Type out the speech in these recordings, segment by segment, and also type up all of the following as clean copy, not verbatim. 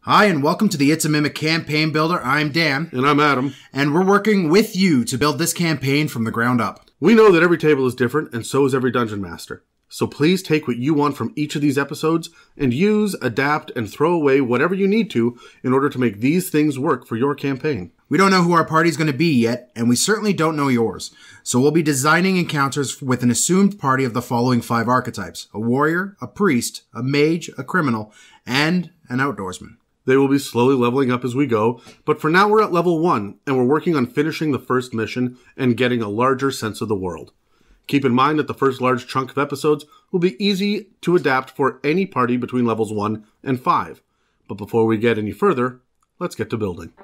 Hi, and welcome to the It's a Mimic Campaign Builder. I'm Dan. And I'm Adam. And we're working with you to build this campaign from the ground up. We know that every table is different, and so is every Dungeon Master. So please take what you want from each of these episodes and use, adapt, and throw away whatever you need to in order to make these things work for your campaign. We don't know who our party's going to be yet, and we certainly don't know yours. So we'll be designing encounters with an assumed party of the following 5 archetypes: a warrior, a priest, a mage, a criminal, and an outdoorsman. They will be slowly leveling up as we go, but for now we're at level 1, and we're working on finishing the first mission and getting a larger sense of the world. Keep in mind that the first large chunk of episodes will be easy to adapt for any party between levels 1 and 5. But before we get any further, let's get to building.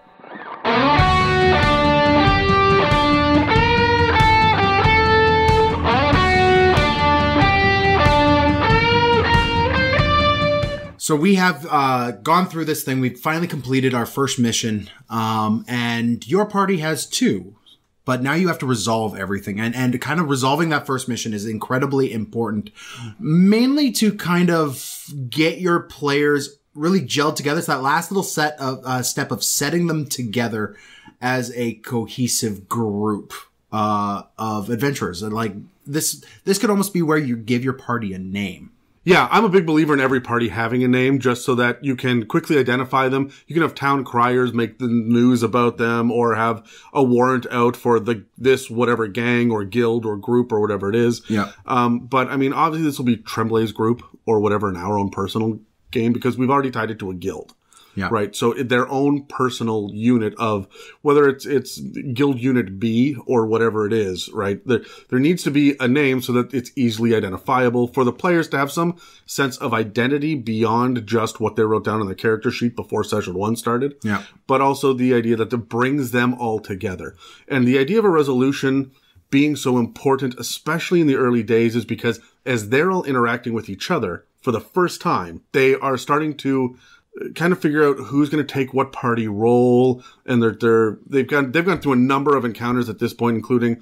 So we have gone through this thing. We've finally completed our first mission, and your party has 2. But now you have to resolve everything. And kind of resolving that first mission is incredibly important, mainly to kind of get your players really gelled together. It's that last little step of setting them together as a cohesive group of adventurers. And like this could almost be where you give your party a name. Yeah, I'm a big believer in every party having a name just so that you can quickly identify them. You can have town criers make the news about them or have a warrant out for this whatever gang or guild or group or whatever it is. Yeah. But I mean, obviously this will be Tremblay's group or whatever in our own personal game because we've already tied it to a guild. Yeah. Right. So their own personal unit of whether it's guild unit B or whatever it is, right? There needs to be a name so that it's easily identifiable for the players to have some sense of identity beyond just what they wrote down on the character sheet before session 1 started. Yeah. But also the idea that it brings them all together. And the idea of a resolution being so important, especially in the early days, is because as they're all interacting with each other for the first time, they are starting to kind of figure out who's going to take what party role, and they've gone through a number of encounters at this point, including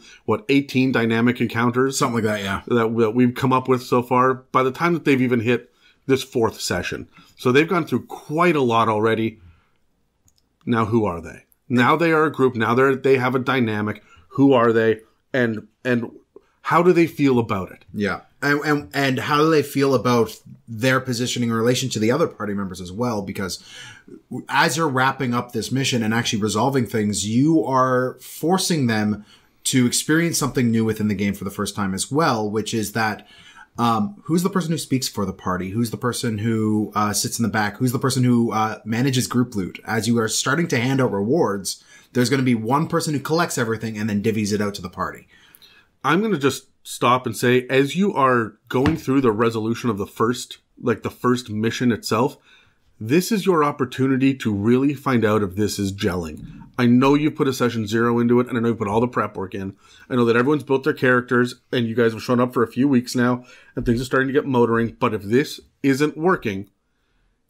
18 dynamic encounters, Something like that, yeah. that we've come up with so far. By the time that they've even hit this 4th session, so they've gone through quite a lot already. Now, who are they? Now they are a group. Now they have a dynamic. Who are they? And how do they feel about it? Yeah. And how do they feel about their positioning in relation to the other party members as well? Because as you're wrapping up this mission and actually resolving things, you are forcing them to experience something new within the game for the first time as well, which is that who's the person who speaks for the party? Who's the person who sits in the back? Who's the person who manages group loot? As you are starting to hand out rewards, there's going to be one person who collects everything and then divvies it out to the party. I'm going to just stop and say, as you are going through the resolution of the first mission itself, this is your opportunity to really find out if this is gelling. I know you've put a session 0 into it, and I know you put all the prep work in. I know that everyone's built their characters, and you guys have shown up for a few weeks now, and things are starting to get motoring. But if this isn't working,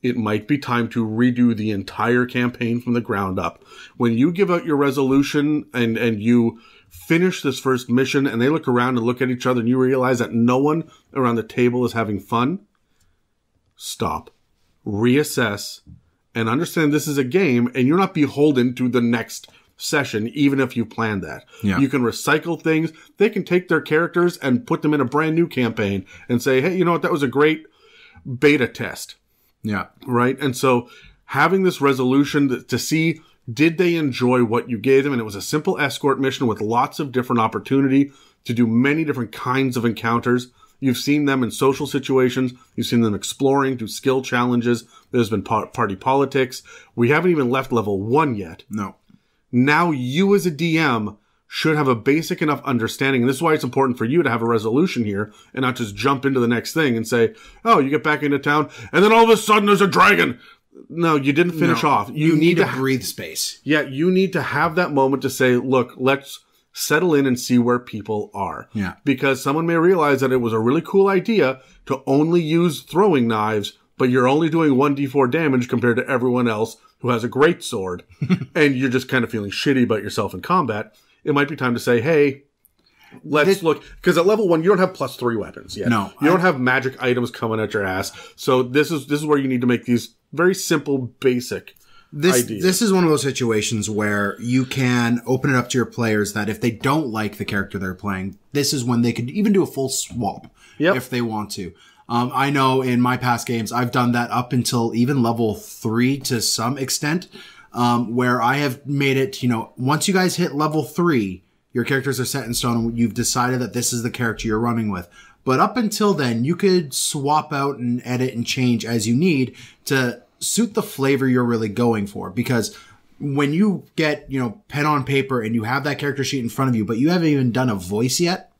it might be time to redo the entire campaign from the ground up. When you give out your resolution and you finish this first mission and they look around and look at each other and you realize that no one around the table is having fun, stop, reassess, and understand this is a game and you're not beholden to the next session, even if you planned that. Yeah. You can recycle things. They can take their characters and put them in a brand new campaign and say, hey, you know what? That was a great beta test. Yeah. Right. And so having this resolution to see, did they enjoy what you gave them? And it was a simple escort mission with lots of different opportunity to do many different kinds of encounters. You've seen them in social situations. You've seen them exploring, do skill challenges. There's been party politics. We haven't even left level 1 yet. No. Now you as a DM should have a basic enough understanding. And this is why it's important for you to have a resolution here and not just jump into the next thing and say, oh, you get back into town and then all of a sudden there's a dragon. No, you didn't finish off. You need to breathe space. Yeah, you need to have that moment to say, look, let's settle in and see where people are. Yeah. Because someone may realize that it was a really cool idea to only use throwing knives, but you're only doing 1d4 damage compared to everyone else who has a great sword. And you're just kind of feeling shitty about yourself in combat. It might be time to say, hey, let's look, because at level 1 you don't have +3 weapons yet. No, you don't have magic items coming at your ass. So this is where you need to make these very simple, basic ideas. This is one of those situations where you can open it up to your players that if they don't like the character they're playing, this is when they could even do a full swap if they want to. I know in my past games, I've done that up until even level 3 to some extent, where I have made it, once you guys hit level 3, your characters are set in stone and you've decided that this is the character you're running with. But up until then, you could swap out and edit and change as you need to suit the flavor you're really going for. Because when you get, pen on paper and you have that character sheet in front of you, but you haven't even done a voice yet,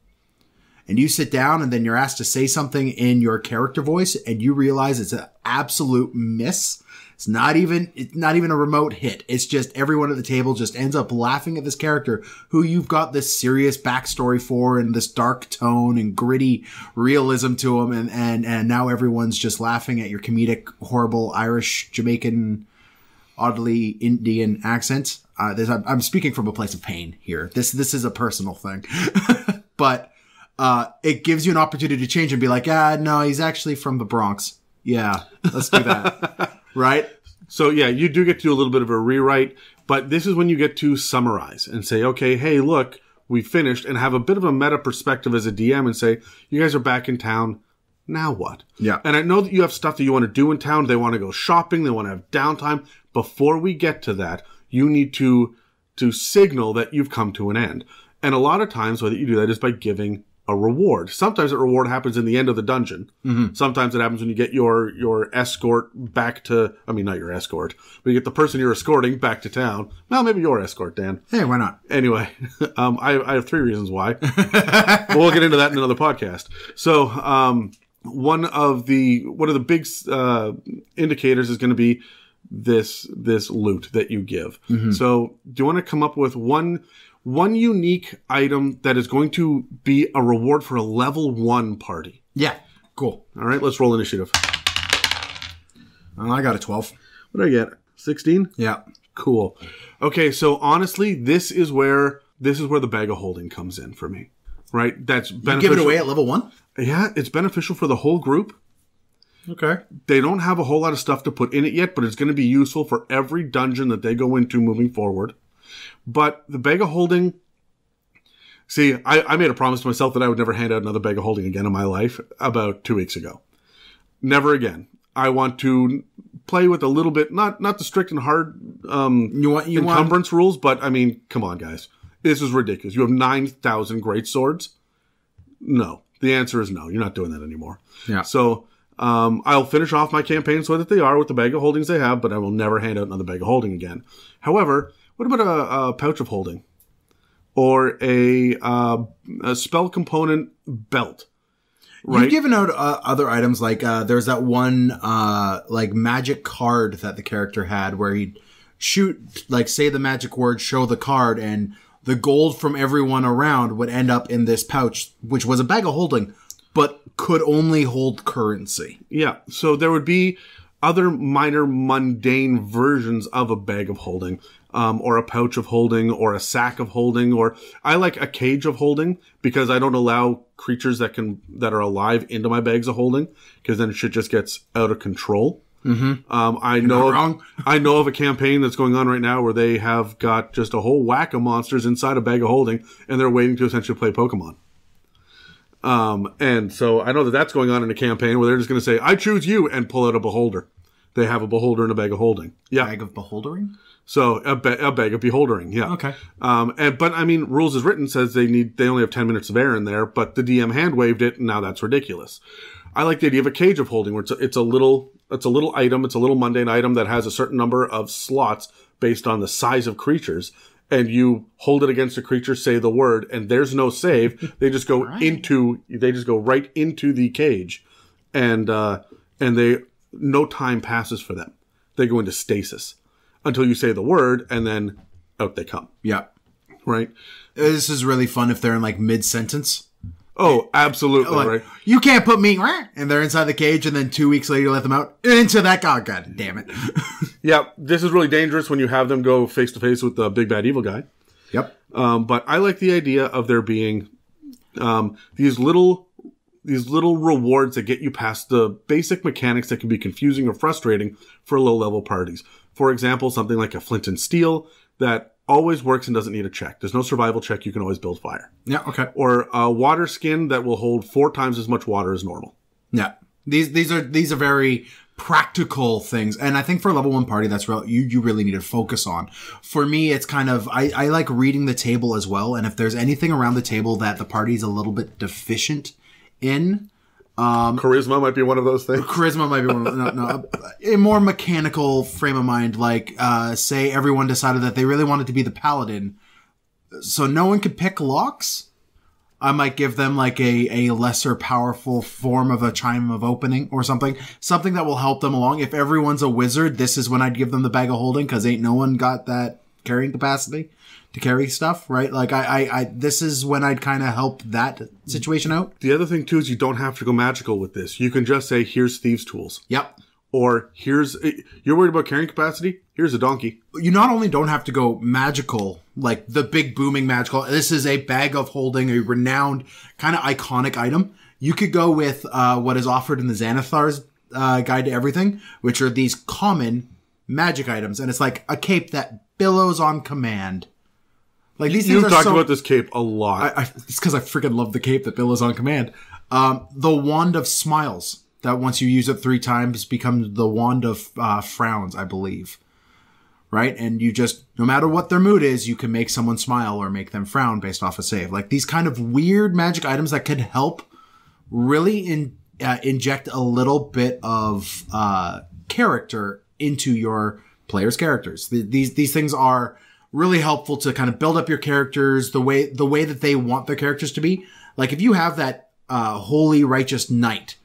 and you sit down and then you're asked to say something in your character voice and you realize it's an absolute miss. It's not even a remote hit. It's just everyone at the table just ends up laughing at this character who you've got this serious backstory for and this dark tone and gritty realism to him. And now everyone's just laughing at your comedic, horrible Irish, Jamaican, oddly Indian accent. I'm speaking from a place of pain here. This is a personal thing, but it gives you an opportunity to change and be like, no, he's actually from the Bronx. Yeah, let's do that. Right? So yeah, you do get to do a little bit of a rewrite, but this is when you get to summarize and say, okay, hey, look, we finished, and have a bit of a meta perspective as a DM and say, you guys are back in town. Now what? Yeah. And I know that you have stuff that you want to do in town. They want to go shopping. They want to have downtime. Before we get to that, you need to signal that you've come to an end. And a lot of times, the way that you do that is by giving a reward. Sometimes that reward happens in the end of the dungeon. Mm-hmm. Sometimes it happens when you get your escort back to, not your escort, but you get the person you're escorting back to town. Well, maybe your escort, Dan. Hey, why not? Anyway, I have 3 reasons why. But we'll get into that in another podcast. So, one of the big indicators is going to be this loot that you give. Mm-hmm. So, do you want to come up with one unique item that is going to be a reward for a level 1 party? Yeah. Cool. All right, let's roll initiative. I got a 12. What did I get? 16? Yeah. Cool. Okay, so honestly, this is where the bag of holding comes in for me. Right? That's beneficial. You give it away at level 1? Yeah, it's beneficial for the whole group. Okay. They don't have a whole lot of stuff to put in it yet, but it's going to be useful for every dungeon that they go into moving forward. But the bag of holding, see, I made a promise to myself that I would never hand out another bag of holding again in my life about 2 weeks ago. Never again. I want to play with a little bit, not the strict and hard encumbrance rules, but come on, guys. This is ridiculous. You have 9,000 great swords? No. The answer is no. You're not doing that anymore. Yeah. So I'll finish off my campaigns so that they are with the bag of holdings they have, but I will never hand out another bag of holding again. However, what about a pouch of holding? Or a spell component belt? Right? You've given out other items, like there's that one magic card that the character had where he'd shoot, say the magic word, show the card, and the gold from everyone around would end up in this pouch, which was a bag of holding, but could only hold currency. Yeah, so there would be other minor mundane versions of a bag of holding. Or a pouch of holding, or a sack of holding, or I like a cage of holding because I don't allow creatures that are alive into my bags of holding, because then shit just gets out of control. Mm-hmm. I know of a campaign that's going on right now where they have got just a whole whack of monsters inside a bag of holding, and they're waiting to essentially play Pokemon. And so I know that that's going on in a campaign where they're just going to say, "I choose you," and pull out a beholder. They have a beholder and a bag of holding. Yeah, bag of beholdering. So a bag of beholdering, yeah. Okay. But rules as written says they only have 10 minutes of air in there, but the DM hand waved it, and now that's ridiculous. I like the idea of a cage of holding, where it's a little item, it's a little mundane item that has a certain number of slots based on the size of creatures, and you hold it against a creature, say the word, and there's no save. They just go right into the cage, and no time passes for them. They go into stasis until you say the word, and then out they come. Yeah. Right? This is really fun if they're in mid-sentence. Oh, absolutely, right. You can't put me, and they're inside the cage, and then 2 weeks later you let them out into that. God damn it. Yeah, this is really dangerous when you have them go face to face with the big bad evil guy. Yep. But I like the idea of there being these little rewards that get you past the basic mechanics that can be confusing or frustrating for low-level parties. For example, something like a flint and steel that always works and doesn't need a check. There's no survival check. You can always build fire. Yeah, okay. Or a water skin that will hold 4 times as much water as normal. Yeah. These are very practical things. And I think for a level 1 party, that's you really need to focus on. For me, it's kind of, I like reading the table as well. And if there's anything around the table that the party's a little bit deficient in, charisma might be one of those things. Charisma might be one of no, a more mechanical frame of mind, like, say everyone decided that they really wanted to be the paladin, so no one could pick locks. I might give them like a lesser powerful form of a chime of opening or something that will help them along. If everyone's a wizard, this is when I'd give them the bag of holding, because ain't no one got that carrying capacity to carry stuff, right? Like this is when I'd kind of help that situation out. The other thing too is you don't have to go magical with this. You can just say, here's thieves' tools. Yep. Or you're worried about carrying capacity? Here's a donkey. You not only don't have to go magical, like the big booming magical, this is a bag of holding, a renowned kind of iconic item. You could go with what is offered in the Xanathar's Guide to Everything, which are these common magic items. And it's like a cape that billows on command. Like these things You've talked about this cape a lot. It's because I freaking love the cape that billows on command. The Wand of Smiles, that once you use it 3 times becomes the Wand of Frowns, I believe. Right? And you just, no matter what their mood is, you can make someone smile or make them frown based off a save. Like these kind of weird magic items that could help really inject a little bit of character into your players' characters. These things are really helpful to kind of build up your characters the way that they want their characters to be. Like if you have that holy righteous knight,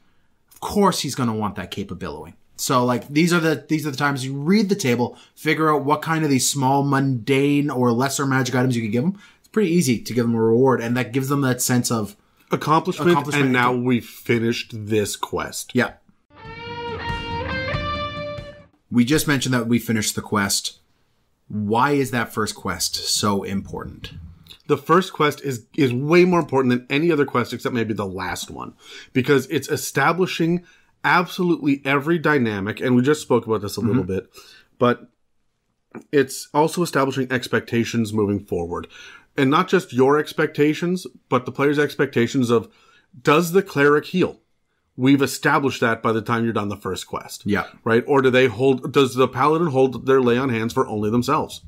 of course he's going to want that cape of billowing. So like these are the times you read the table, figure out what kind of these small mundane or lesser magic items you can give them. It's pretty easy to give them a reward, and that gives them that sense of accomplishment. And now we've finished this quest. Yeah. We just mentioned that we finished the quest. Why is that first quest so important? The first quest is way more important than any other quest except maybe the last one, because it's establishing absolutely every dynamic, and we just spoke about this a little bit, but it's also establishing expectations moving forward. And not just your expectations, but the player's expectations of, does the cleric heal? We've established that by the time you're done the first quest. Yeah. Right? Or does the paladin hold their lay on hands for only themselves?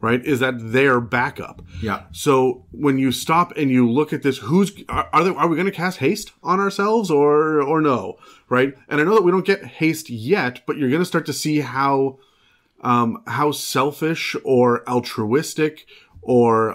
Right? Is that their backup? Yeah. So when you stop and you look at this, are we going to cast haste on ourselves or no? Right? And I know that we don't get haste yet, but you're going to start to see how selfish or altruistic or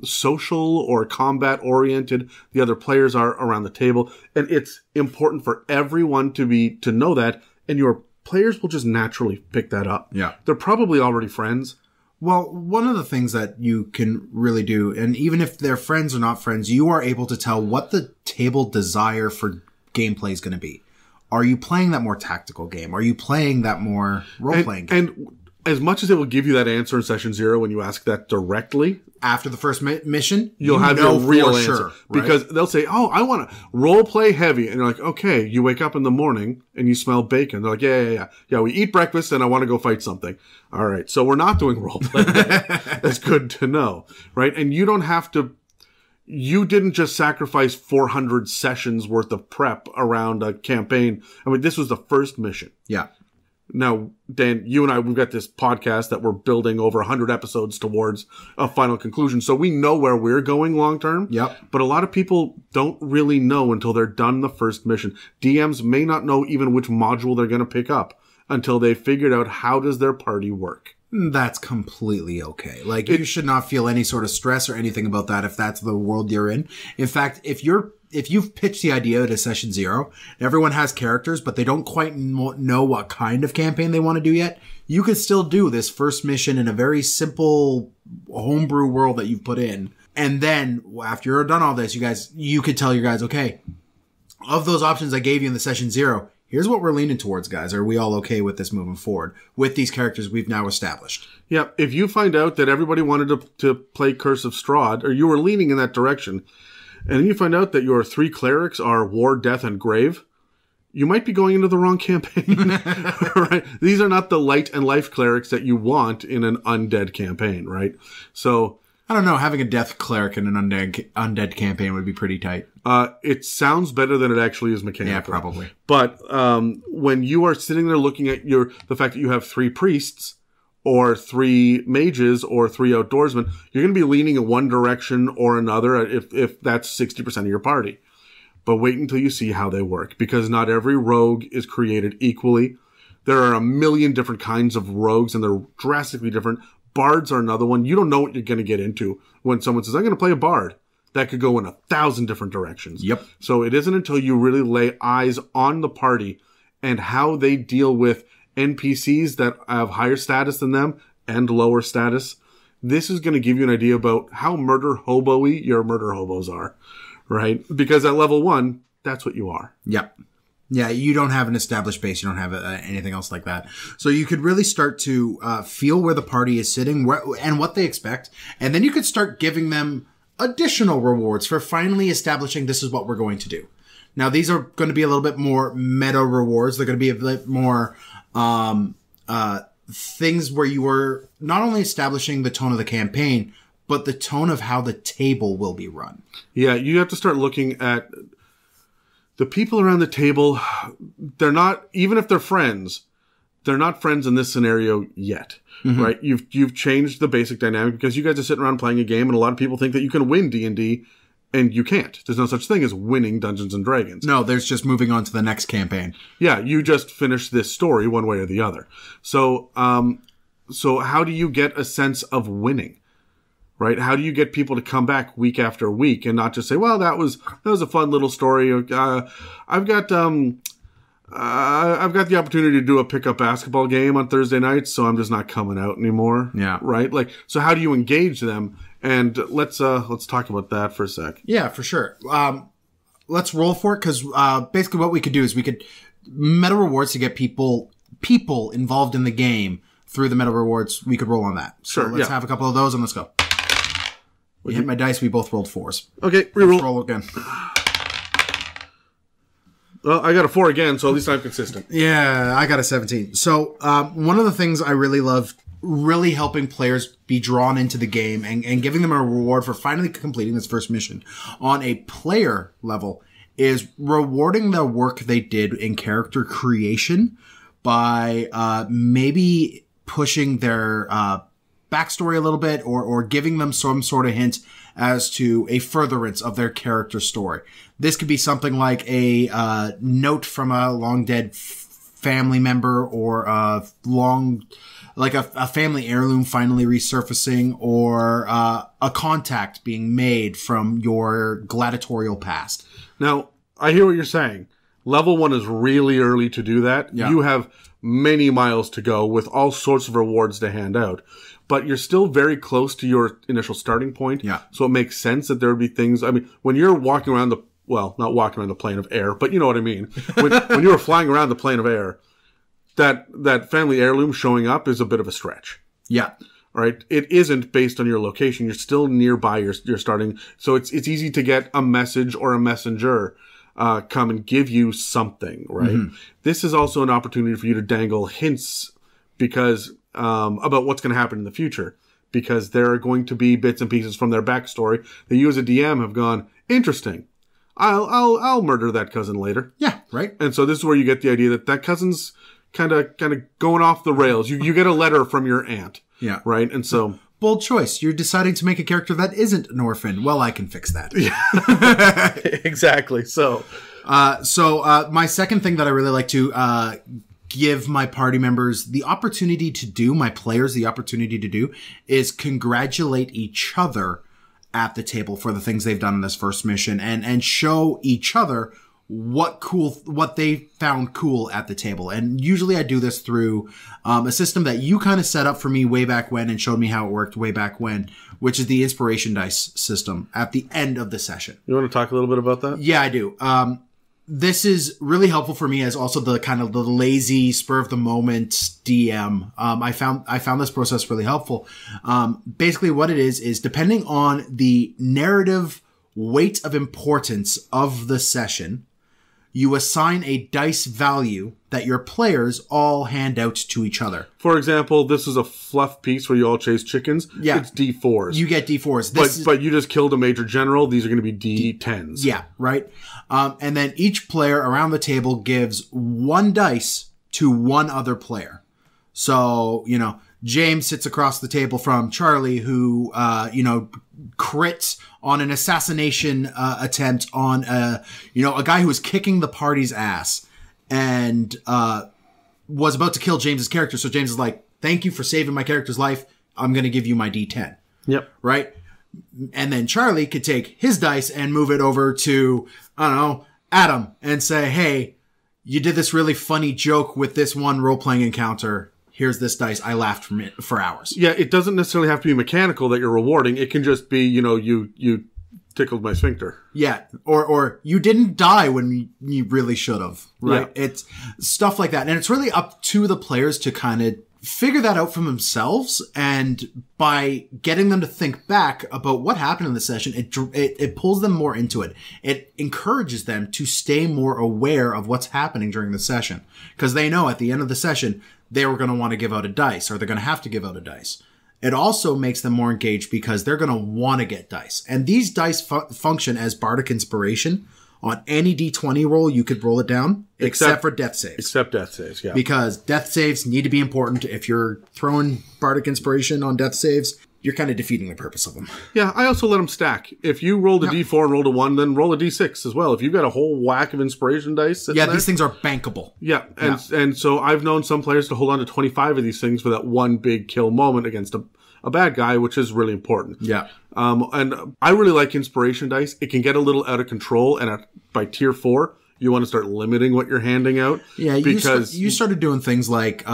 social or combat oriented the other players are around the table. And it's important for everyone to know that, and your players will just naturally pick that up. Yeah. They're probably already friends. Well, one of the things that you can really do, and even if they're friends or not friends, you are able to tell what the table desire for gameplay is going to be. Are you playing that more tactical game? Are you playing that more role-playing game? And as much as it will give you that answer in session 0 when you ask that directly, after the first mission, you'll have your real answer. Sure, right? Because they'll say, oh, I want to role play heavy. And you're like, okay, you wake up in the morning and you smell bacon. They're like, yeah, we eat breakfast and I want to go fight something. All right. So we're not doing role play. That's good to know. Right. And you don't have to, you didn't just sacrifice 400 sessions worth of prep around a campaign. I mean, this was the first mission. Yeah. Now, Dan, you and I, we've got this podcast that we're building over 100 episodes towards a final conclusion. So we know where we're going long term. Yep. But a lot of people don't really know until they're done the first mission. DMs may not know even which module they're going to pick up until they figured out how does their party work. That's completely okay. Like, you should not feel any sort of stress or anything about that if that's the world you're in. In fact, if you've pitched the idea to session 0, everyone has characters, but they don't quite know what kind of campaign they want to do yet, you could still do this first mission in a very simple homebrew world that you've put in. And then after you're done all this, you could tell your guys, okay, of those options I gave you in the session 0, here's what we're leaning towards, guys. Are we all okay with this moving forward with these characters we've now established? Yeah. If you find out that everybody wanted to play Curse of Strahd, or you were leaning in that direction, and then you find out that your 3 clerics are war, death, and grave, you might be going into the wrong campaign. Right? These are not the light and life clerics that you want in an undead campaign, right? So I don't know. Having a death cleric in an undead campaign would be pretty tight. It sounds better than it actually is mechanically. Yeah, probably. But when you are sitting there looking at the fact that you have 3 priests or 3 mages or 3 outdoorsmen, you're going to be leaning in one direction or another if that's 60% of your party. But wait until you see how they work, because not every rogue is created equally. There are a million different kinds of rogues, and they're drastically different. Bards are another one. You don't know what you're going to get into when someone says, I'm going to play a bard. That could go in 1,000 different directions. Yep. So it isn't until you really lay eyes on the party and how they deal with NPCs that have higher status than them and lower status. This is going to give you an idea about how murder hobo-y your murder hobos are. Right? Because at level 1, that's what you are. Yep. Yeah, you don't have an established base. You don't have anything else like that. So you could really start to feel where the party is sitting and what they expect. And then you could start giving them additional rewards for finally establishing this is what we're going to do. Now, these are going to be a little bit more meta rewards. They're going to be a bit more things where you are not only establishing the tone of the campaign, but the tone of how the table will be run. Yeah, you have to start looking at the people around the table. They're not, even if they're friends, they're not friends in this scenario yet, right? You've changed the basic dynamic because you guys are sitting around playing a game, and a lot of people think that you can win D&D, and you can't. There's no such thing as winning Dungeons and Dragons. No, there's just moving on to the next campaign. Yeah, you just finished this story one way or the other. So how do you get a sense of winning? Right? How do you get people to come back week after week and not just say, well, that was a fun little story. I've got the opportunity to do a pickup basketball game on Thursday nights, so I'm just not coming out anymore. Yeah. Right? Like, so how do you engage them? And let's talk about that for a sec. Yeah, for sure. Let's roll for it, because basically what we could do is we could meta rewards to get people involved in the game through the meta rewards. We could roll on that. So let's have a couple of those and let's go. We hit my dice. We both rolled 4s. Okay, reroll. Let's roll again. Well, I got a 4 again, so at least I'm consistent. Yeah, I got a 17. So one of the things I really love, really helping players be drawn into the game and giving them a reward for finally completing this first mission on a player level, is rewarding the work they did in character creation by maybe pushing their backstory a little bit, or giving them some sort of hint as to a furtherance of their character story. This could be something like a note from a long dead family member, or a family heirloom finally resurfacing, or a contact being made from your gladiatorial past. Now, I hear what you're saying. Level 1 is really early to do that. Yeah. You have many miles to go with all sorts of rewards to hand out. But you're still very close to your initial starting point. Yeah. So it makes sense that there would be things. I mean, when you're walking around not walking around the plane of air, but you know what I mean. When you were flying around the plane of air, that family heirloom showing up is a bit of a stretch. Yeah. Right? It isn't based on your location. You're still nearby your starting. So it's easy to get a message or a messenger come and give you something, right? Mm-hmm. This is also an opportunity for you to dangle hints because about what's going to happen in the future, because there are going to be bits and pieces from their backstory that you as a DM have gone, interesting. I'll murder that cousin later. Yeah, right. And so this is where you get the idea that cousin's kind of going off the rails. You get a letter from your aunt. Yeah. Right? And so bold choice. You're deciding to make a character that isn't an orphan. Well, I can fix that. Yeah. Exactly. So my second thing that I really like to give my party members the opportunity to do, my players the opportunity to do, is congratulate each other at the table for the things they've done in this first mission, and show each other what they found cool at the table. And usually I do this through a system that you kind of set up for me way back when and showed me how it worked way back when, which is the inspiration dice system at the end of the session. You want to talk a little bit about that? Yeah, I do. This is really helpful for me as also the kind of the lazy spur of the moment DM. I found this process really helpful. Basically what it is depending on the narrative weight of importance of the session, you assign a dice value that your players all hand out to each other. For example, this is a fluff piece where you all chase chickens. Yeah. It's D4s. You get D4s. But you just killed a major general. These are going to be D10s. Yeah, right? And then each player around the table gives one dice to one other player. So, James sits across the table from Charlie, who, crits on an assassination attempt on a guy who was kicking the party's ass and was about to kill James's character. So James is like, "Thank you for saving my character's life. I'm going to give you my D10." Yep. Right? And then Charlie could take his dice and move it over to, I don't know, Adam and say, "Hey, you did this really funny joke with this one role-playing encounter. Here's this dice. I laughed from it for hours." Yeah, it doesn't necessarily have to be mechanical that you're rewarding. It can just be, you tickled my sphincter. Yeah, or you didn't die when you really should have, right? Yeah. It's stuff like that. And it's really up to the players to kind of figure that out for themselves. And by getting them to think back about what happened in the session, it pulls them more into it. It encourages them to stay more aware of what's happening during the session. Because they know at the end of the session, they were going to want to give out a dice, or they're going to have to give out a dice. It also makes them more engaged because they're going to want to get dice. And these dice function as bardic inspiration. On any D20 roll, you could roll it down, except for death saves. Except death saves, yeah. Because death saves need to be important. If you're throwing bardic inspiration on death saves, you're kind of defeating the purpose of them. Yeah, I also let them stack. If you rolled a D4 and rolled a 1, then roll a D6 as well. If you've got a whole whack of inspiration dice sitting there, these things are bankable. Yeah, and so I've known some players to hold on to 25 of these things for that one big kill moment against a bad guy, which is really important. Yeah. And I really like inspiration dice. It can get a little out of control, and by tier 4, you want to start limiting what you're handing out. Yeah, because you started doing things like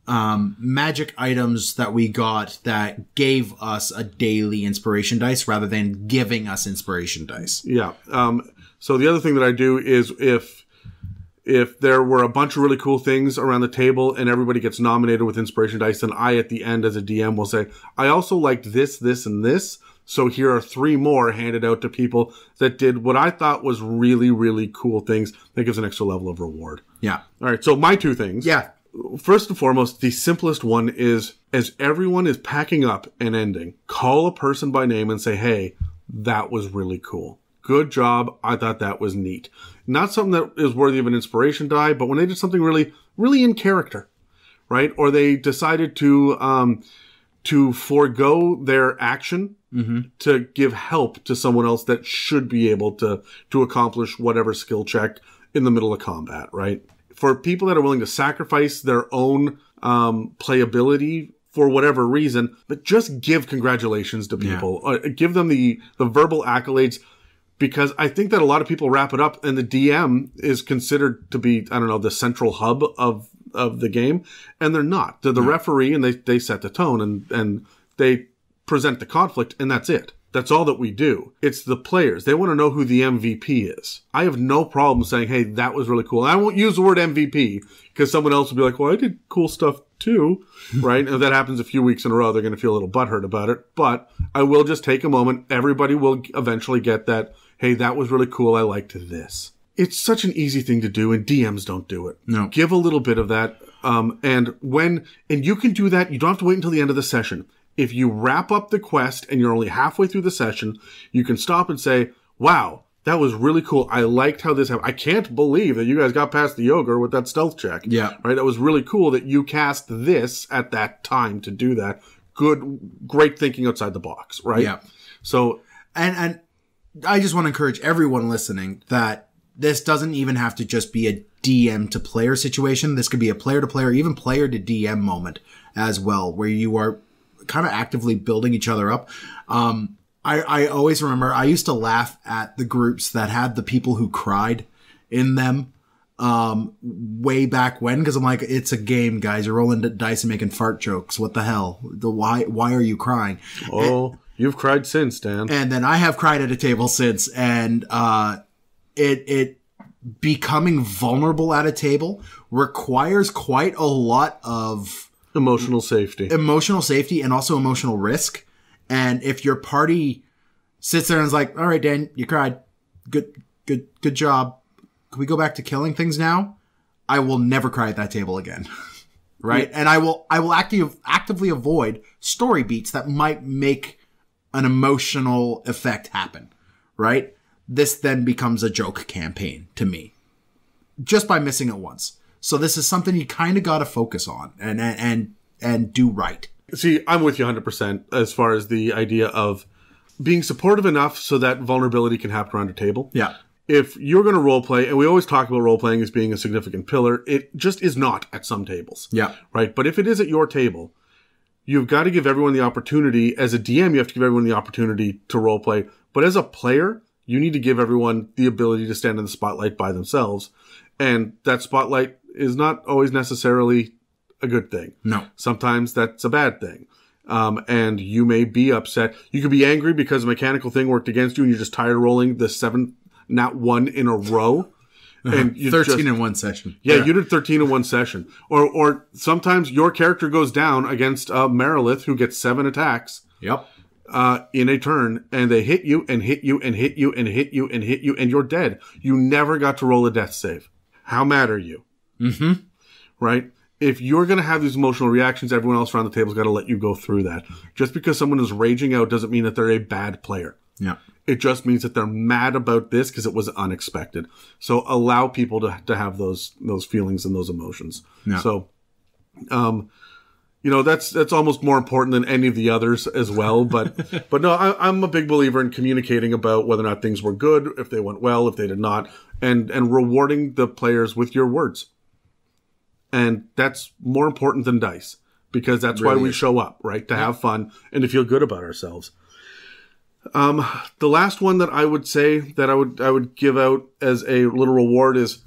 magic items that we got that gave us a daily inspiration dice rather than giving us inspiration dice. Yeah. So the other thing that I do is if there were a bunch of really cool things around the table and everybody gets nominated with inspiration dice, then I, at the end as a DM, will say, I also liked this, this, and this. So here are 3 more handed out to people that did what I thought was really, really cool things. That gives an extra level of reward. Yeah. All right. So my 2 things. Yeah. First and foremost, the simplest one is, as everyone is packing up and ending, call a person by name and say, hey, that was really cool. Good job. I thought that was neat. Not something that is worthy of an inspiration die, but when they did something really, really in character, right? Or they decided to forego their action to give help to someone else that should be able to accomplish whatever skill check in the middle of combat, right? For people that are willing to sacrifice their own playability for whatever reason, but just give congratulations to people. Yeah. Give them the verbal accolades, because I think that a lot of people wrap it up, and the DM is considered to be, I don't know, the central hub of the game, and they're not. They're the referee, and they set the tone, and they present the conflict, and that's it. That's all that we do. It's the players. They want to know who the MVP is. I have no problem saying, hey, that was really cool. And I won't use the word MVP because someone else will be like, well, I did cool stuff too, right? And if that happens a few weeks in a row, they're going to feel a little butthurt about it. But I will just take a moment. Everybody will eventually get that, hey, that was really cool. I liked this. It's such an easy thing to do, and DMs don't do it. No. Give a little bit of that. And you can do that. You don't have to wait until the end of the session. If you wrap up the quest and you're only halfway through the session, you can stop and say, wow, that was really cool. I liked how this happened. I can't believe that you guys got past the ogre with that stealth check. Yeah. Right? That was really cool that you cast this at that time to do that. Great thinking outside the box, right? Yeah. So, and I just want to encourage everyone listening that this doesn't even have to just be a DM to player situation. This could be a player to player, even player to DM moment as well, where you are kind of actively building each other up. I always remember I used to laugh at the groups that had the people who cried in them way back when, because I'm like, it's a game, guys. You're rolling dice and making fart jokes. What the hell? Why are you crying? Oh, you've cried since, Dan. And then I have cried at a table since, and it becoming vulnerable at a table requires quite a lot of emotional safety and also emotional risk. And if your party sits there and is like, all right, Dan, you cried. Good job. Can we go back to killing things now? I will never cry at that table again. Right? Yeah. And I will actively avoid story beats that might make an emotional effect happen. Right? This then becomes a joke campaign to me. Just by missing it once. So this is something you kind of got to focus on and do right. See, I'm with you 100% as far as the idea of being supportive enough so that vulnerability can happen around a table. Yeah. If you're going to role play, and we always talk about role playing as being a significant pillar, it just is not at some tables. Yeah. Right? But if it is at your table, you've got to give everyone the opportunity. As a DM, you have to give everyone the opportunity to role play. But as a player, you need to give everyone the ability to stand in the spotlight by themselves. And that spotlight is not always necessarily a good thing. No. Sometimes that's a bad thing. And you may be upset. You could be angry because a mechanical thing worked against you and you're just tired of rolling the 7 nat 1 in a row. And 13 in one session. Yeah, you did 13 in one session. Or sometimes your character goes down against Merilith, who gets 7 attacks. Yep. In a turn, and they hit you and hit you and hit you and hit you and hit you, and you're dead. You never got to roll a death save. How mad are you? Mm-hmm. Right? If you're going to have these emotional reactions, everyone else around the table's got to let you go through that. Just because someone is raging out doesn't mean that they're a bad player. Yeah. It just means that they're mad about this because it was unexpected. So allow people to have those feelings and those emotions. Yeah. So, that's almost more important than any of the others as well. But no, I'm a big believer in communicating about whether or not things were good, if they went well, if they did not, and rewarding the players with your words. And that's more important than dice, because that's really why we show up, right? To have fun and to feel good about ourselves. The last one that I would say that I would give out as a little reward is,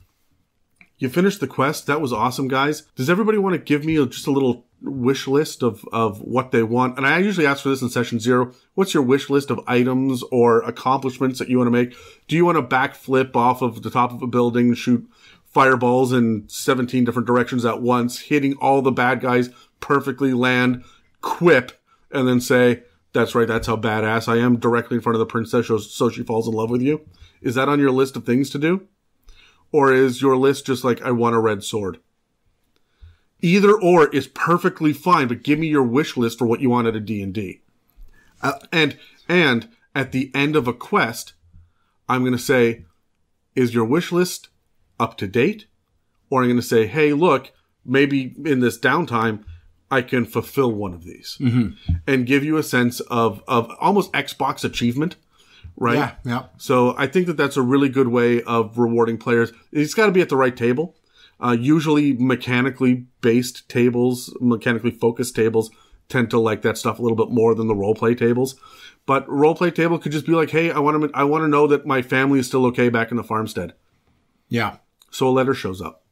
you finished the quest. That was awesome, guys. Does everybody want to give me just a little wish list of what they want? And I usually ask for this in session 0. What's your wish list of items or accomplishments that you want to make? Do you want to backflip off of the top of a building, shoot fireballs in 17 different directions at once, hitting all the bad guys perfectly, land, quip, and then say, that's right, that's how badass I am, directly in front of the princess so she falls in love with you? Is that on your list of things to do? Or is your list just like, I want a red sword? Either or is perfectly fine, but give me your wish list for what you want at a D&D. And at the end of a quest, I'm going to say, is your wish list up to date? Or I'm going to say, hey, look, maybe in this downtime, I can fulfill one of these. Mm-hmm. And give you a sense of almost Xbox achievement, right? Yeah. So I think that that's a really good way of rewarding players. It's got to be at the right table. Usually mechanically based tables, mechanically focused tables tend to like that stuff a little bit more than the roleplay tables. But roleplay table could just be like, hey, I want to know that my family is still okay back in the farmstead. Yeah. So a letter shows up.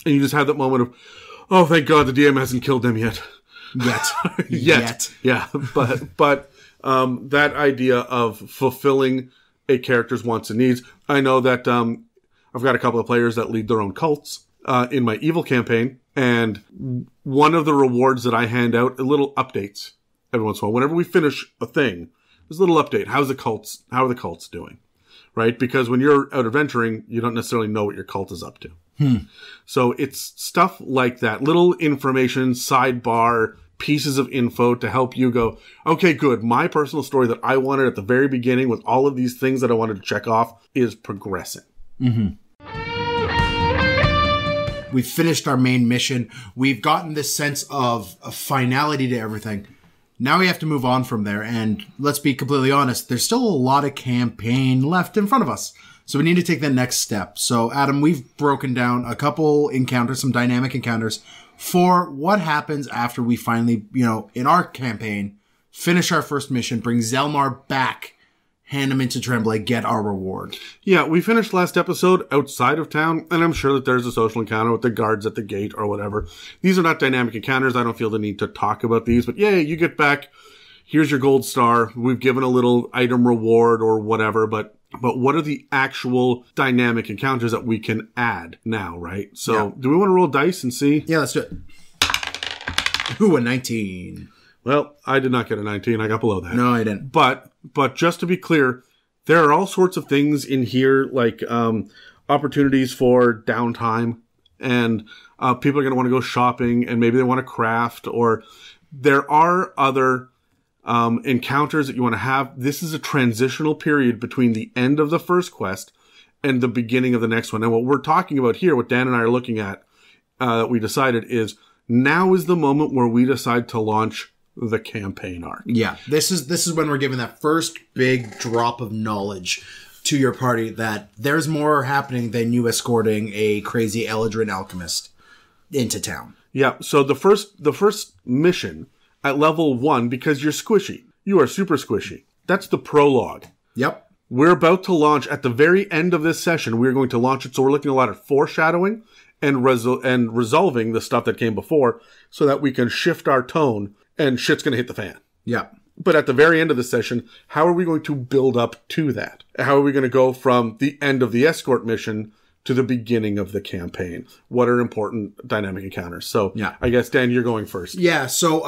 And you just have that moment of, oh, thank God the DM hasn't killed them yet. Yet. Yeah. But that idea of fulfilling a character's wants and needs. I know that I've got a couple of players that lead their own cults in my evil campaign. And one of the rewards that I hand out are little updates every once in a while. Whenever we finish a thing, there's a little update. How are the cults doing? Right? Because when you're out adventuring, you don't necessarily know what your cult is up to. So it's stuff like that. Little information, sidebar, pieces of info to help you go, okay, good. My personal story that I wanted at the very beginning with all of these things that I wanted to check off is progressing. Mm-hmm. We've finished our main mission. We've gotten this sense of a finality to everything. Now we have to move on from there. And let's be completely honest, there's still a lot of campaign left in front of us. So we need to take the next step. So, Adam, we've broken down a couple encounters, some dynamic encounters, for what happens after we finally, in our campaign, finish our first mission, bring Zelmar back, hand him into Tremblay, get our reward. Yeah, we finished last episode outside of town, and I'm sure that there's a social encounter with the guards at the gate or whatever. These are not dynamic encounters. I don't feel the need to talk about these, but yeah, you get back. Here's your gold star. We've given a little item reward or whatever, but what are the actual dynamic encounters that we can add now, right? So, Do we want to roll dice and see? Yeah, let's do it. Ooh, a 19. Well, I did not get a 19. I got below that. No, I didn't. But just to be clear, there are all sorts of things in here, like opportunities for downtime, and people are going to want to go shopping, and maybe they want to craft, or there are other encounters that you want to have. This is a transitional period between the end of the first quest and the beginning of the next one. And what we're talking about here, what Dan and I are looking at, that we decided is now is the moment where we decide to launch the campaign arc. Yeah, this is when we're giving that first big drop of knowledge to your party that there's more happening than you escorting a crazy Eladrin alchemist into town. Yeah, so the first mission at level 1, because you're squishy. You are super squishy. That's the prologue. Yep. We're about to launch at the very end of this session. We're going to launch it. So we're looking a lot at foreshadowing and resolving the stuff that came before so that we can shift our tone and shit's going to hit the fan. Yeah. But at the very end of the session, how are we going to build up to that? How are we going to go from the end of the escort mission to the beginning of the campaign? What are important dynamic encounters? So yeah. I guess, Dan, you're going first. Yeah. So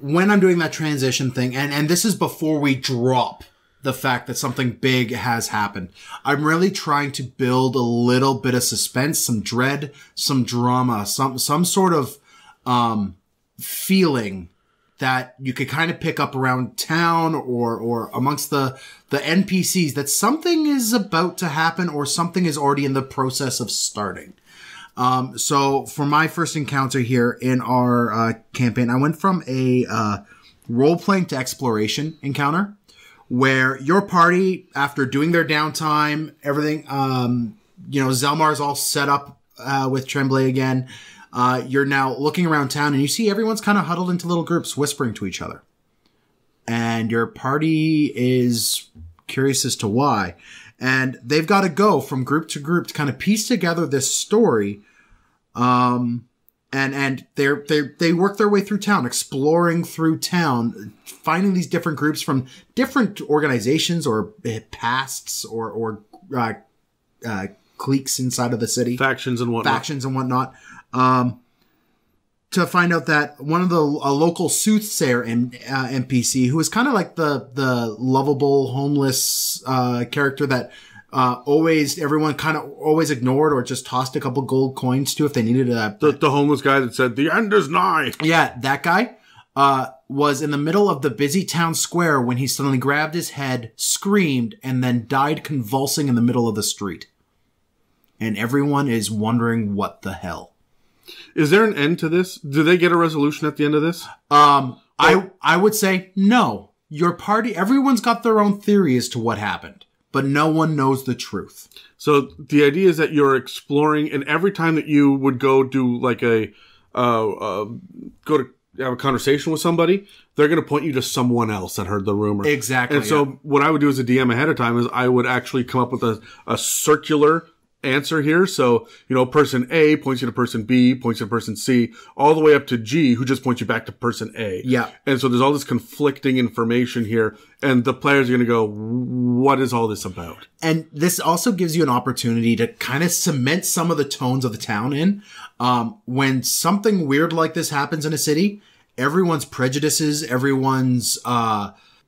when I'm doing that transition thing, and this is before we drop the fact that something big has happened, I'm really trying to build a little bit of suspense, some dread, some drama, some sort of feeling that you could kind of pick up around town or amongst the NPCs that something is about to happen or something is already in the process of starting. So for my first encounter here in our campaign, I went from a role-playing to exploration encounter where your party, after doing their downtime, everything, Zelmar's all set up with Tremblay again. You're now looking around town and you see everyone's kind of huddled into little groups whispering to each other. And your party is curious as to why. And they've got to go from group to group to kind of piece together this story. And they work their way through town, exploring through town, finding these different groups from different organizations or pasts or cliques inside of the city. Factions and whatnot. To find out that one of a local soothsayer NPC, who is kind of like the lovable homeless character that everyone kind of always ignored or just tossed a couple gold coins to if they needed the homeless guy that said the end is nigh. Yeah, that guy was in the middle of the busy town square when he suddenly grabbed his head, screamed, and then died convulsing in the middle of the street. And everyone is wondering what the hell. Is there an end to this? Do they get a resolution at the end of this? I would say no. Your party, everyone's got their own theory as to what happened, but no one knows the truth. So the idea is that you're exploring, and every time that you would go do like go to have a conversation with somebody, they're going to point you to someone else that heard the rumor. Exactly. And so what I would do as a DM ahead of time is I would actually come up with a circular answer here. So, person A points you to person B, points you to person C, all the way up to G, who just points you back to person A. Yeah. And so there's all this conflicting information here, and the players are going to go, what is all this about? And this also gives you an opportunity to kind of cement some of the tones of the town in. When something weird like this happens in a city, everyone's prejudices, everyone's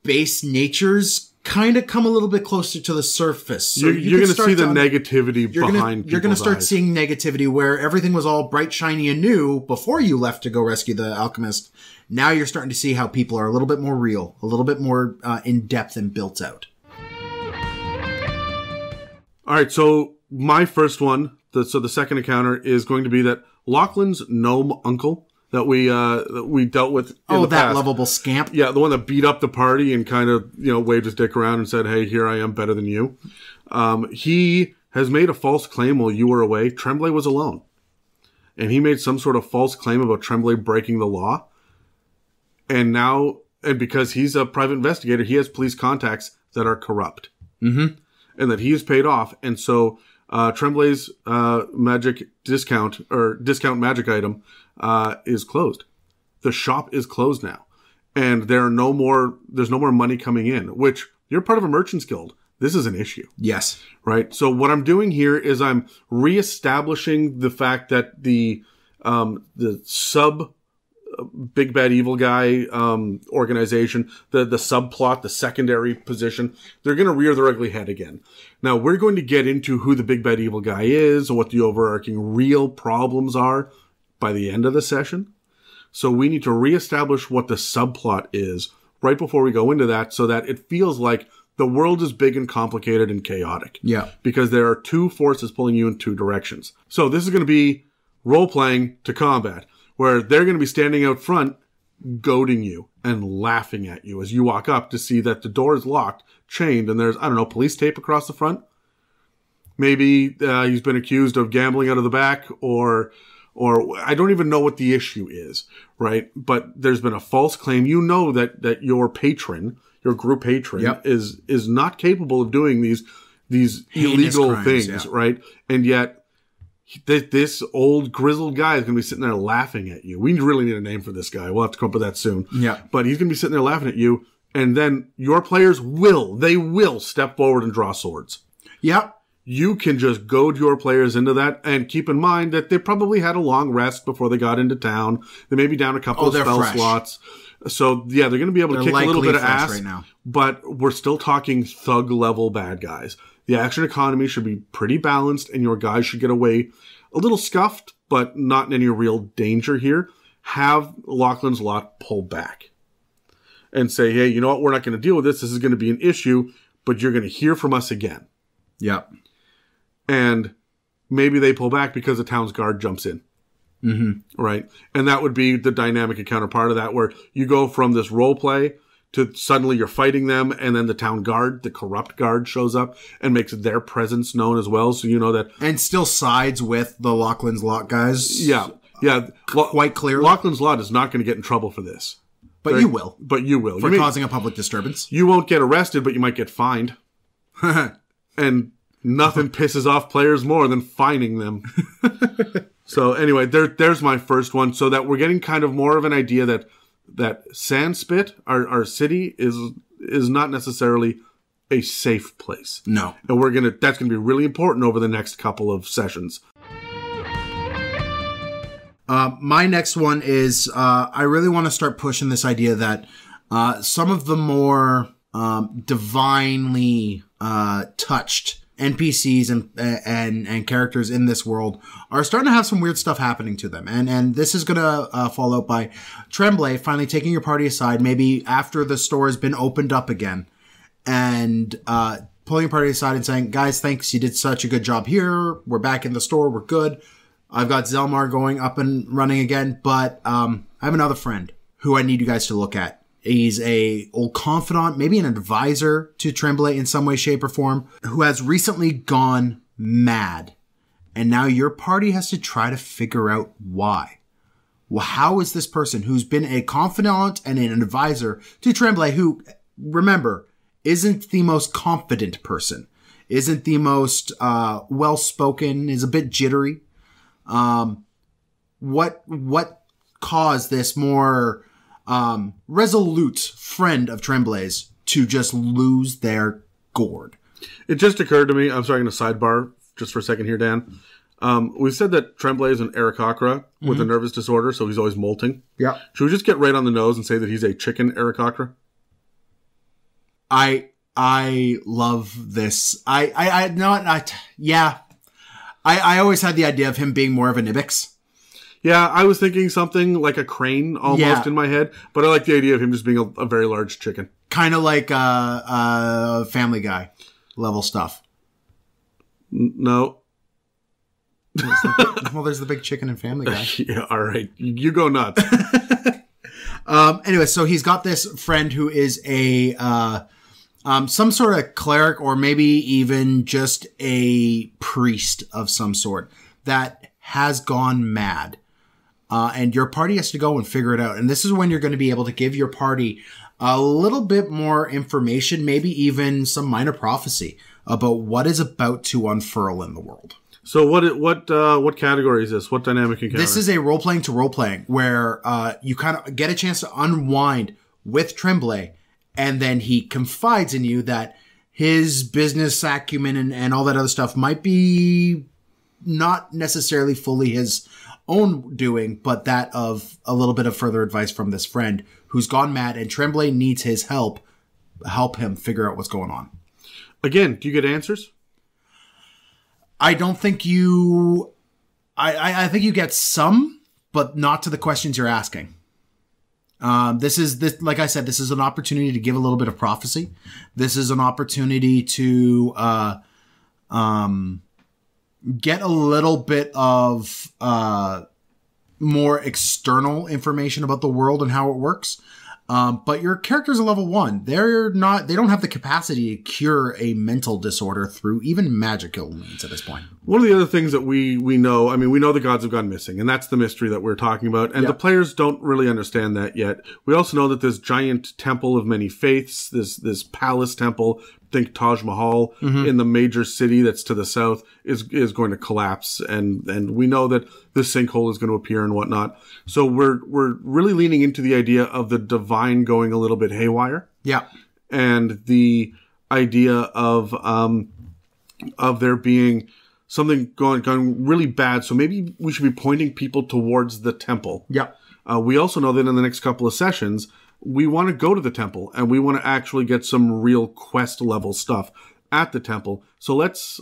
base natures kind of come a little bit closer to the surface. So you're going to see the negativity behind people's You're going to start eyes. seeing negativity where everything was all bright, shiny, and new before you left to go rescue the alchemist. Now you're starting to see how people are a little bit more real, a little bit more in depth and built out. All right, so my first one, the second encounter is going to be that Lachlan's gnome uncle that we dealt with in the that past. lovable scamp. Yeah, the one that beat up the party and kind of, waved his dick around and said, hey, here I am, better than you. He has made a false claim while you were away. Tremblay was alone. And he made some sort of false claim about Tremblay breaking the law. And because he's a private investigator, he has police contacts that are corrupt. Mm-hmm. And that he is paid off. And so Tremblay's magic discount magic item is closed. The shop is closed now. And there's no more money coming in, which you're part of a merchant's guild. This is an issue. Yes. Right? So what I'm doing here is I'm reestablishing the fact that the sub big bad evil guy organization, the subplot, the secondary position, they're going to rear their ugly head again. Now, we're going to get into who the big bad evil guy is and what the overarching real problems are by the end of the session. So we need to reestablish what the subplot is right before we go into that so that it feels like the world is big and complicated and chaotic. Yeah. Because there are two forces pulling you in two directions. So this is going to be role-playing to combat, where they're going to be standing out front, goading you and laughing at you as you walk up to see that the door is locked, chained, and there's, I don't know, police tape across the front. Maybe he's been accused of gambling out of the back, or I don't even know what the issue is, right? But there's been a false claim. You know that your patron, your group patron, Yep. is not capable of doing these illegal crimes, things, yeah. right? And yet this old grizzled guy is going to be sitting there laughing at you. We really need a name for this guy. We'll have to come up with that soon. Yeah. But he's going to be sitting there laughing at you, and then your players will step forward and draw swords. Yep. You can just goad your players into that, and keep in mind that they probably had a long rest before they got into town. They may be down a couple of spell fresh. slots. So, yeah, they're going to be able to They're kick a little likely bit of fresh ass. right now. But we're still talking thug-level bad guys. The action economy should be pretty balanced, and your guys should get away a little scuffed, but not in any real danger here. Have Lachlan's Lot pull back and say, hey, you know what? We're not going to deal with this. This is going to be an issue, but you're going to hear from us again. Yep. And maybe they pull back because the town's guard jumps in. Mm-hmm. Right? And that would be the dynamic and counterpart of that, where you go from this role play to suddenly you're fighting them, and then the town guard, the corrupt guard, shows up and makes their presence known as well. So you know that. And still sides with the Lachlan's Lot guys. Yeah. Yeah. Quite clearly. Lachlan's Lot is not going to get in trouble for this. But you will. But you will. For causing a public disturbance. You won't get arrested, but you might get fined. And nothing pisses off players more than fining them. So anyway, there's my first one, so that we're getting kind of more of an idea that Sandspit, our city, is not necessarily a safe place. No. And that's gonna be really important over the next couple of sessions. My next one is I really want to start pushing this idea that some of the more divinely touched NPCs and characters in this world are starting to have some weird stuff happening to them. And this is going to follow up by Tremblay finally taking your party aside, maybe after the store has been opened up again, and pulling your party aside and saying, guys, thanks, you did such a good job here. We're back in the store. We're good. I've got Zelmar going up and running again, but I have another friend who I need you guys to look at. He's a old confidant, maybe an advisor to Tremblay in some way, shape, or form, who has recently gone mad. And now your party has to try to figure out why. Well, how is this person who's been a confidant and an advisor to Tremblay, who, remember, isn't the most confident person, isn't the most well-spoken, is a bit jittery. What caused this more resolute friend of Tremblay's to just lose their gourd? It just occurred to me, I'm sorry, I'm going to sidebar just for a second here, Dan. We said that Tremblay is an Aarakocra with a nervous disorder, so he's always molting. Yeah. Should we just get right on the nose and say that he's a chicken Aarakocra? I love this. Yeah. I always had the idea of him being more of an Ibex. Yeah, I was thinking something like a crane almost in my head, but I like the idea of him just being a very large chicken. Kind of like Family Guy level stuff. No. Well, there's the big chicken in Family Guy. Yeah, all right. You go nuts. Anyway, so he's got this friend who is a some sort of cleric, or maybe even just a priest of some sort that has gone mad. And your party has to go and figure it out. And this is when you're going to be able to give your party a little bit more information, maybe even some minor prophecy about what is about to unfurl in the world. So what category is this? What dynamic encounter? This is a role-playing to role-playing where you kind of get a chance to unwind with Tremblay, and then he confides in you that his business acumen and all that other stuff might be not necessarily fully his own doing, but that of a little bit of further advice from this friend who's gone mad, and Tremblay needs his help him figure out what's going on. Again, do you get answers? I don't think you... I think you get some, but not to the questions you're asking. This like I said, this is an opportunity to give a little bit of prophecy. This is an opportunity to get a little bit of more external information about the world and how it works. But your characters are level 1. They don't have the capacity to cure a mental disorder through even magical means at this point. One of the other things that we know, I mean, we know the gods have gone missing, and that's the mystery that we're talking about. And the players don't really understand that yet. We also know that this giant temple of many faiths, this palace temple, think Taj Mahal in the major city that's to the south, is going to collapse, and we know that the sinkhole is going to appear and whatnot. So we're really leaning into the idea of the divine going a little bit haywire. Yeah. And the idea of there being something going really bad. So maybe we should be pointing people towards the temple. Yeah. We also know that in the next couple of sessions, we want to go to the temple and we want to actually get some real quest level stuff at the temple. So let's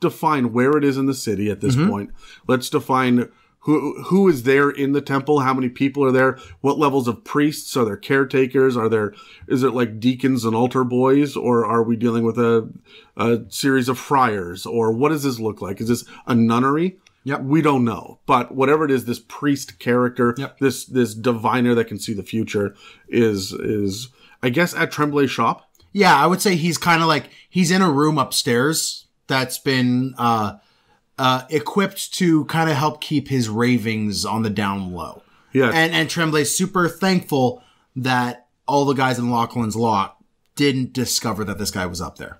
define where it is in the city at this point. Let's define who is there in the temple, how many people are there, what levels of priests are there, caretakers, is it like deacons and altar boys, or are we dealing with a series of friars, or what does this look like? Is this a nunnery? Yep. We don't know. But whatever it is, this priest character, this diviner that can see the future is I guess at Tremblay's shop. Yeah, I would say he's kind of like, he's in a room upstairs that's been equipped to kind of help keep his ravings on the down low. Yeah. And Tremblay's super thankful that all the guys in Lachlan's Lock didn't discover that this guy was up there.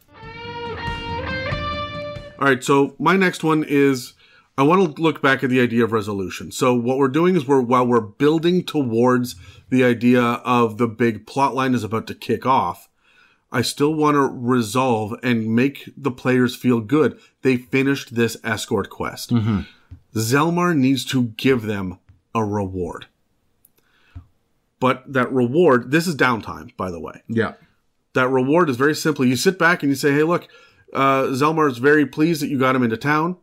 All right, so my next one is, I want to look back at the idea of resolution. So what we're doing is while we're building towards the idea of the big plot line is about to kick off, I still want to resolve and make the players feel good. They finished this escort quest. Zelmar needs to give them a reward. But that reward, this is downtime, by the way. Yeah. That reward is very simply, you sit back and you say, hey, look, Zelmar is very pleased that you got him into town.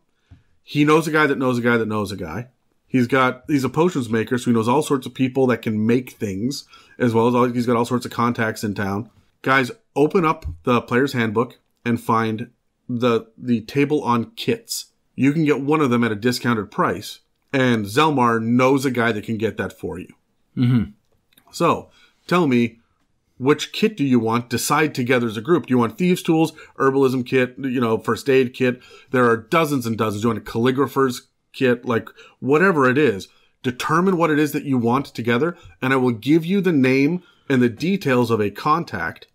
He knows a guy that knows a guy that knows a guy. He's a potions maker, so he knows all sorts of people that can make things, as well as he's got all sorts of contacts in town. Guys, open up the player's handbook and find the table on kits. You can get one of them at a discounted price, and Zelmar knows a guy that can get that for you. So, tell me, which kit do you want? Decide together as a group. Do you want thieves' tools, herbalism kit, first aid kit? There are dozens and dozens. Do you want a calligrapher's kit? Like, whatever it is. Determine what it is that you want together, and I will give you the name and the details of a contact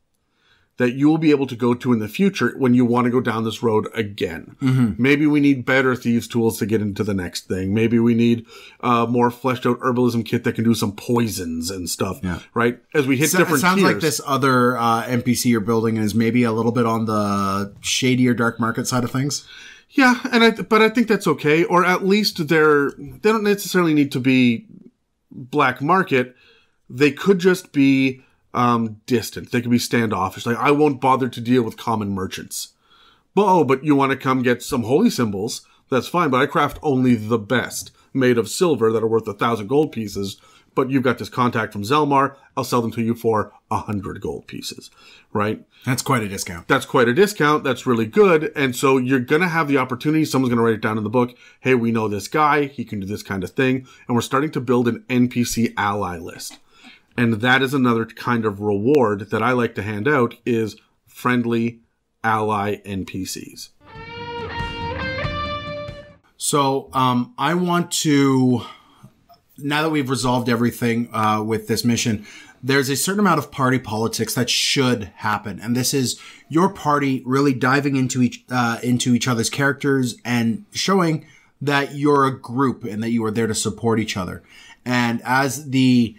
that you will be able to go to in the future when you want to go down this road again. Maybe we need better thieves' tools to get into the next thing. Maybe we need more fleshed out herbalism kit that can do some poisons and stuff, right? As we hit different tiers. It sounds like this other NPC you're building is maybe a little bit on the shadier dark market side of things. Yeah, but I think that's okay. Or at least they don't necessarily need to be black market. They could just be distant. They could be standoffish. Like, I won't bother to deal with common merchants. But you want to come get some holy symbols? That's fine, but I craft only the best, made of silver that are worth 1,000 gold pieces. But you've got this contact from Zelmar. I'll sell them to you for 100 gold pieces, right? That's quite a discount. That's quite a discount. That's really good. And so you're going to have the opportunity. Someone's going to write it down in the book. Hey, we know this guy. He can do this kind of thing. And we're starting to build an NPC ally list. And that is another kind of reward that I like to hand out, is friendly ally NPCs. So I want to, now that we've resolved everything with this mission, there's a certain amount of party politics that should happen. And this is your party really diving into each other's characters and showing that you're a group and that you are there to support each other. And as the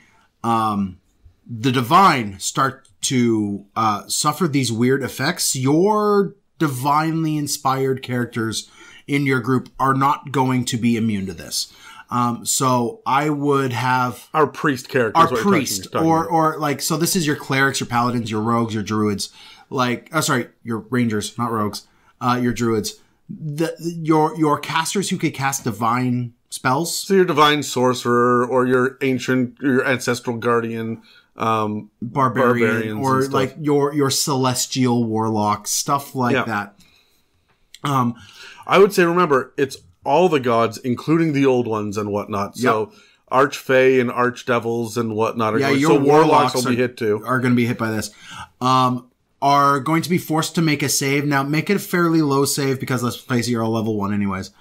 divine start to suffer these weird effects, your divinely inspired characters in your group are not going to be immune to this. So I would have our priest character. Our priest, or like, so this is your clerics, your paladins, your rogues, your druids. Like, sorry, your rangers, not rogues. Your druids. Your casters who could cast divine spells. So your divine sorcerer, or your ancestral guardian, barbarian, or like your celestial warlock, stuff like that. I would say, remember, it's all the gods, including the old ones and whatnot. So archfey and archdevils and whatnot. Your warlocks will be hit too. Are going to be hit by this. Are going to be forced to make a save. Now, make it a fairly low save because, let's face it, you're all level 1 anyways.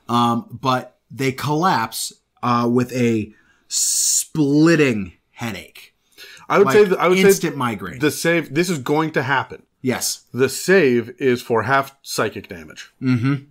But they collapse with a splitting headache. I would say instant migraine. The save, this is going to happen. Yes. The save is for half psychic damage. Mm-hmm.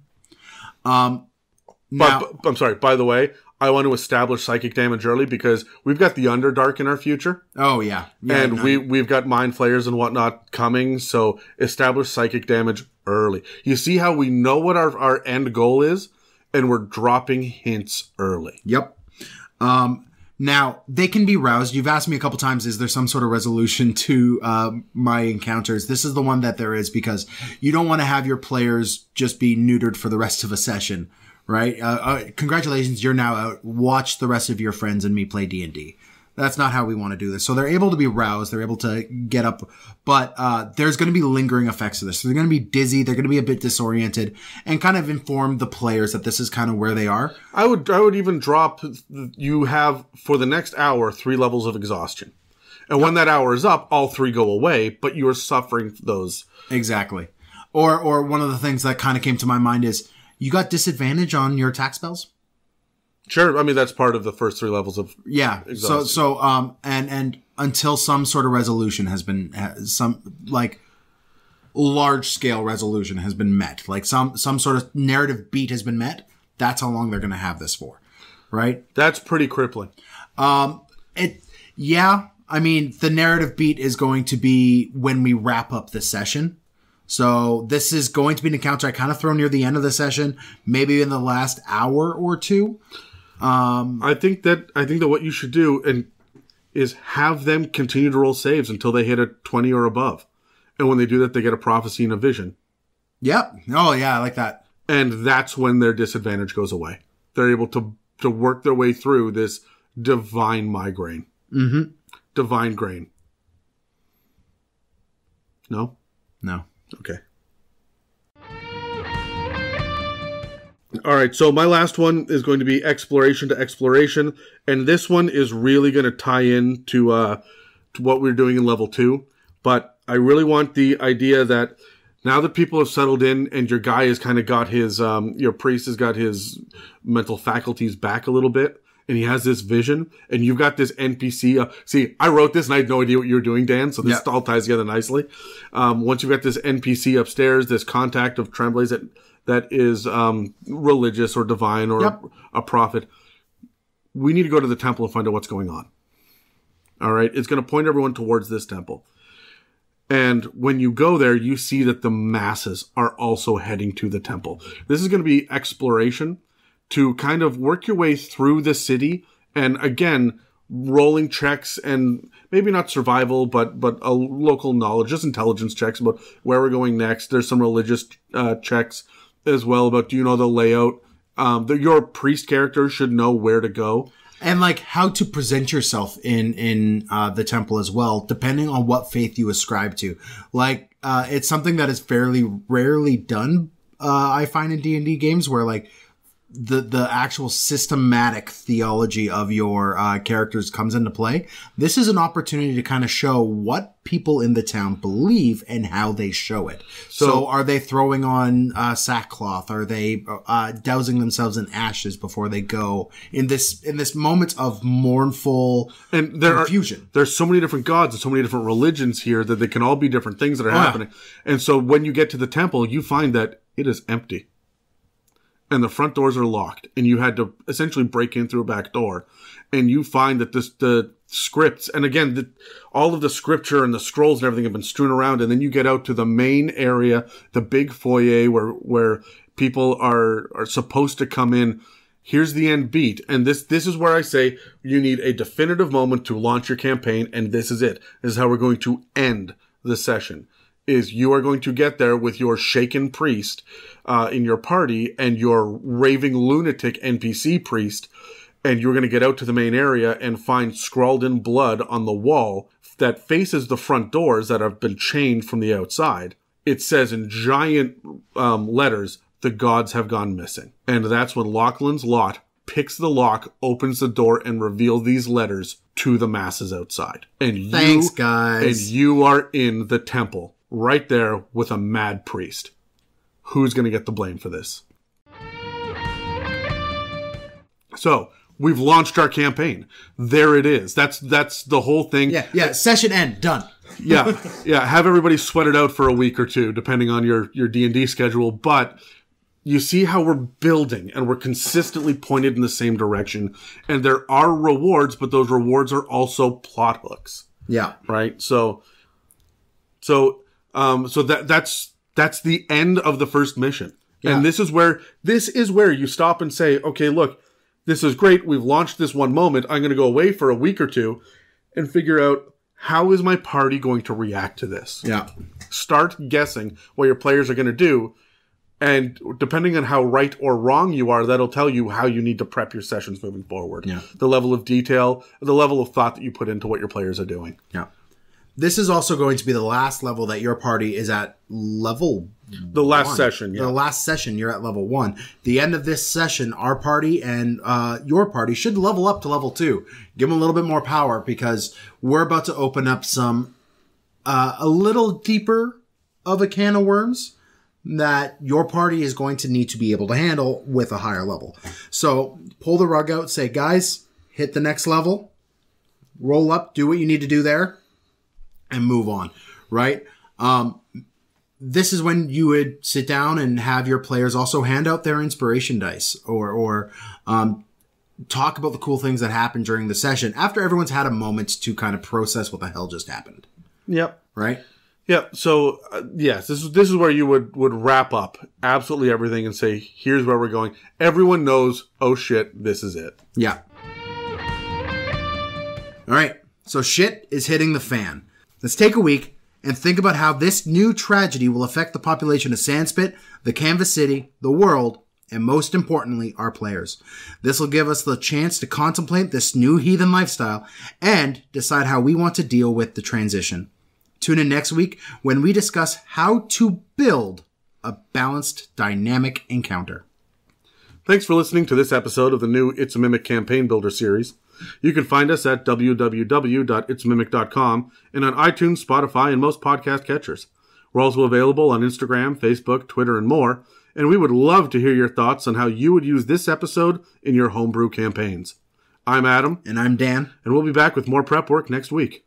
But I'm sorry, by the way, I want to establish psychic damage early because we've got the Underdark in our future. Oh, yeah. And we've got Mind Flayers and whatnot coming, so establish psychic damage early. You see how we know what our end goal is, and we're dropping hints early. Yep. Now, they can be roused. You've asked me a couple times, is there some sort of resolution to my encounters? This is the one that there is, because you don't want to have your players just be neutered for the rest of a session. Right? Congratulations, you're now out. Watch the rest of your friends and me play D&D. That's not how we want to do this. So they're able to be roused. They're able to get up. But there's going to be lingering effects of this. So they're going to be dizzy. They're going to be a bit disoriented, and kind of inform the players that this is kind of where they are. I would even drop, you have, for the next hour, 3 levels of exhaustion. And when that hour is up, all 3 go away, but you are suffering those. Exactly. Or one of the things that kind of came to my mind is, you got disadvantage on your attack spells? Sure. I mean, that's part of the first 3 levels of exhaustion. So and until some sort of resolution has been, some like large scale resolution has been met, like some sort of narrative beat has been met, that's how long they're going to have this for, right? That's pretty crippling. I mean, the narrative beat is going to be when we wrap up the session. So this is going to be an encounter I kind of throw near the end of the session, maybe in the last hour or two. I think that what you should do is have them continue to roll saves until they hit a 20 or above. And when they do that, they get a prophecy and a vision. Yep. Oh, yeah, I like that. And that's when their disadvantage goes away. They're able to work their way through this divine migraine. Mm-hmm. Divine grain. No? No. Okay. All right, so my last one is going to be exploration to exploration, and this one is really going to tie in to what we're doing in level 2. But I really want the idea that now that people have settled in and your guy has kind of got his, your priest has got his mental faculties back a little bit, and he has this vision, and you've got this NPC. See, I wrote this and I had no idea what you were doing, Dan, so this all ties together nicely. Once you've got this NPC upstairs, this contact of Tremblay's that is religious or divine or a prophet, we need to go to the temple and find out what's going on. All right? It's going to point everyone towards this temple. And when you go there, you see that the masses are also heading to the temple. This is going to be exploration to kind of work your way through the city, and again, rolling checks and maybe not survival, but a local knowledge, just intelligence checks about where we're going next. There's some religious checks as well about, do you know the layout? Your priest character should know where to go. And like how to present yourself in the temple as well, depending on what faith you ascribe to. Like, it's something that is fairly rarely done, I find, in D&D games, where like the actual systematic theology of your characters comes into play. This is an opportunity to kind of show what people in the town believe and how they show it. So are they throwing on sackcloth? Are they dousing themselves in ashes before they go in this moment of mournful confusion? There's so many different gods and so many different religions here that they can all be different things that are happening. And so when you get to the temple, you find that it is empty. And the front doors are locked, and you had to essentially break in through a back door. And you find that the scripts, and again, all of the scripture and the scrolls and everything have been strewn around. And then you get out to the main area, the big foyer where people are supposed to come in. Here's the end beat. And this is where I say you need a definitive moment to launch your campaign. And this is it. This is how we're going to end the session. Is you are going to get there with your shaken priest in your party and your raving lunatic NPC priest, and you're going to get out to the main area and find scrawled in blood on the wall that faces the front doors that have been chained from the outside. It says in giant letters, "The gods have gone missing." And that's when Lachlan's Lot picks the lock, opens the door, and reveals these letters to the masses outside. And Thanks, guys. And you are in the temple. Right there with a mad priest. Who's going to get the blame for this? So, we've launched our campaign. There it is. That's the whole thing. Yeah. Session end. Done. Yeah. Have everybody sweat it out for a week or two, depending on your D&D schedule. But you see how we're building, and we're consistently pointed in the same direction. And there are rewards, but those rewards are also plot hooks. Yeah. Right? So that's the end of the first mission. Yeah. And this is where you stop and say, okay, look, this is great. We've launched this one moment. I'm going to go away for a week or two and figure out, how is my party going to react to this? Yeah. Start guessing what your players are going to do. And depending on how right or wrong you are, that'll tell you how you need to prep your sessions moving forward. Yeah. The level of detail, the level of thought that you put into what your players are doing. Yeah. This is also going to be the last level that your party is at level The last session, yeah. The last session, you're at level 1. The end of this session, our party and your party should level up to level 2. Give them a little bit more power because we're about to open up some a little deeper of a can of worms that your party is going to need to be able to handle with a higher level. So pull the rug out, say, guys, hit the next level, roll up, do what you need to do there, and move on, right? This is when you would sit down and have your players also hand out their inspiration dice or talk about the cool things that happened during the session after everyone's had a moment to kind of process what the hell just happened. Yep. Right? Yep. So, yes, this is where you would wrap up absolutely everything and say, here's where we're going. Everyone knows, oh shit, this is it. Yeah. All right. So shit is hitting the fan. Let's take a week and think about how this new tragedy will affect the population of Sandspit, the Canvas City, the world, and most importantly, our players. This will give us the chance to contemplate this new heathen lifestyle and decide how we want to deal with the transition. Tune in next week when we discuss how to build a balanced, dynamic encounter. Thanks for listening to this episode of the new It's a Mimic Campaign Builder series. You can find us at www.itsmimic.com and on iTunes, Spotify, and most podcast catchers. We're also available on Instagram, Facebook, Twitter, and more, and we would love to hear your thoughts on how you would use this episode in your homebrew campaigns. I'm Adam. And I'm Dan. And we'll be back with more prep work next week.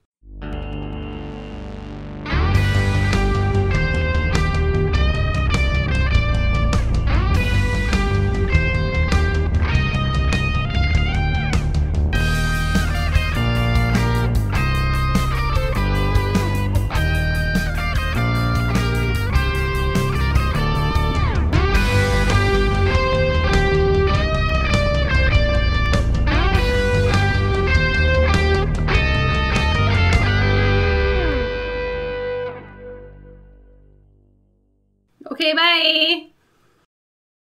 Okay, bye.